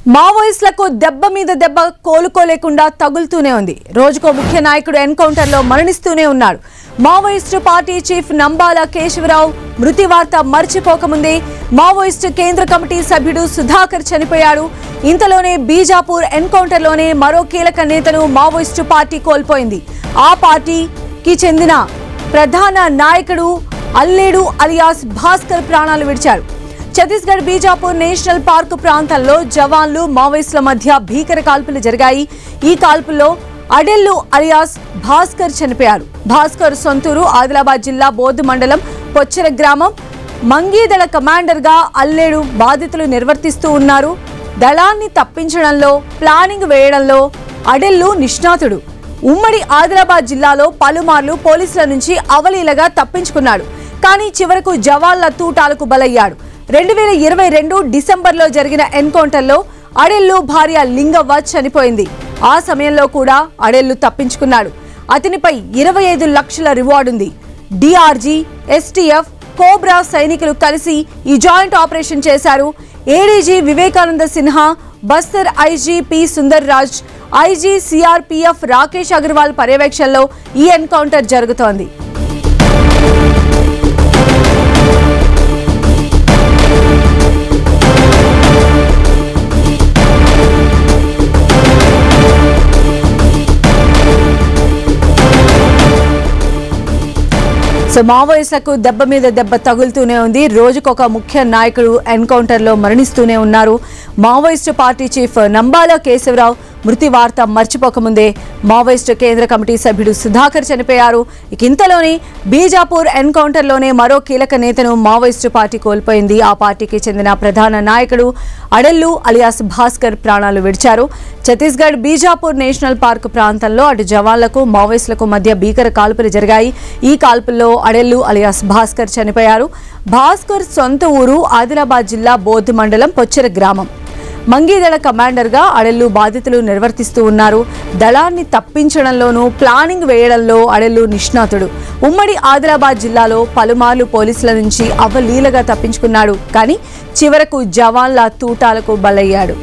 మావోయిస్టులకు దెబ్బ మీద దెబ్బ కోలుకోలేకుండా తగులుతూనే ఉంది. రోజుకో ముఖ్య నాయకుడు ఎన్కౌంటర్లో మరణిస్తూనే ఉన్నాడు. Maoist party chief Nambala Keshava Rao మృతి వార్త మర్చిపోకముందే మావోయిస్టు కేంద్ర కమిటీ సభ్యుడు సుధాకర్ చనిపోయాడు. ఇంతలోనే బీజాపూర్ ఎన్కౌంటర్లోనే మరో కీలక నేతను మావోయిస్టు పార్టీ కోల్పోయింది. ఆ పార్టీకి చెందిన ప్రధాన నాయకుడు అల్లేడు అలియాస్ భాస్కర్ ప్రాణాలు విడిచాడు. ఛత్తీస్గఢ్ బీజాపూర్ నేషనల్ పార్క్ ప్రాంతంలో జవాన్లు మావోయిస్టుల మధ్య భీకర కాల్పులు జరిగాయి. ఈ కాల్పుల్లో అడెల్లు అలియాస్ భాస్కర్ చనిపోయారు. భాస్కర్ సొంతూరు ఆదిలాబాద్ జిల్లా బోధ్ మండలం పొచ్చెర గ్రామం. మంగీదళ కమాండర్ గా అల్లేడు బాధ్యతలు నిర్వర్తిస్తూ ఉన్నారు. దళాన్ని తప్పించడంలో, ప్లానింగ్ వేయడంలో అడెల్లు నిష్ణాతుడు. ఉమ్మడి ఆదిలాబాద్ జిల్లాలో పలుమార్లు పోలీసుల నుంచి అవలీలగా తప్పించుకున్నాడు. కానీ చివరకు జవాన్ల తూటాలకు బలయ్యాడు. 2022 డిసెంబర్లో జరిగిన ఎన్కౌంటర్లో అడెల్లు భార్య లింగవ్వ చనిపోయింది. ఆ సమయంలో కూడా అడెల్లు తప్పించుకున్నాడు. అతనిపై 25 లక్షల రివార్డుంది. డిఆర్జీ, ఎస్టీఎఫ్, కోబ్రా సైనికులు కలిసి ఈ జాయింట్ ఆపరేషన్ చేశారు. ADG Vivekananda Sinha, Bastar IG P Sundar Raj, IG CRPF Rakesh Agarwal పర్యవేక్షణలో ఈ ఎన్కౌంటర్ జరుగుతోంది. మావోయిస్టులకు దెబ్బ మీద దెబ్బ తగులుతూనే ఉంది. రోజుకొక ముఖ్య నాయకుడు ఎన్కౌంటర్లో మరణిస్తూనే ఉన్నారు. Maoist party chief Nambala Keshava Rao మృతి వార్త మర్చిపోకముందే మావోయిస్టు కేంద్ర కమిటీ సభ్యుడు సుధాకర్ చనిపోయారు. ఇంతలోనే బీజాపూర్ ఎన్కౌంటర్లోనే మరో కీలక నేతను మావోయిస్టు పార్టీ కోల్పోయింది. ఆ పార్టీకి చెందిన ప్రధాన నాయకుడు అడెల్లు అలియాస్ భాస్కర్ ప్రాణాలు విడిచారు. ఛత్తీస్గఢ్ బీజాపూర్ నేషనల్ పార్క్ ప్రాంతంలో అటు జవాన్లకు మావోయిస్టులకు మధ్య భీకర కాల్పులు జరిగాయి. ఈ కాల్పుల్లో అడెల్లు అలియాస్ భాస్కర్ చనిపోయారు. భాస్కర్ సొంత ఊరు ఆదిలాబాద్ జిల్లా బోధ్ మండలం పొచ్చెర గ్రామం. మంగీదళ కమాండర్ గా అడెల్లు బాధ్యతలు నిర్వర్తిస్తూ ఉన్నారు. దళాన్ని తప్పించడంలోనూ, ప్లానింగ్ వేయడంలో అడెల్లు నిష్ణాతుడు. ఉమ్మడి ఆదిలాబాద్ జిల్లాలో పలుమార్లు పోలీసుల నుంచి అవలీలగా తప్పించుకున్నాడు. కానీ చివరకు జవాన్ల తూటాలకు బలయ్యాడు.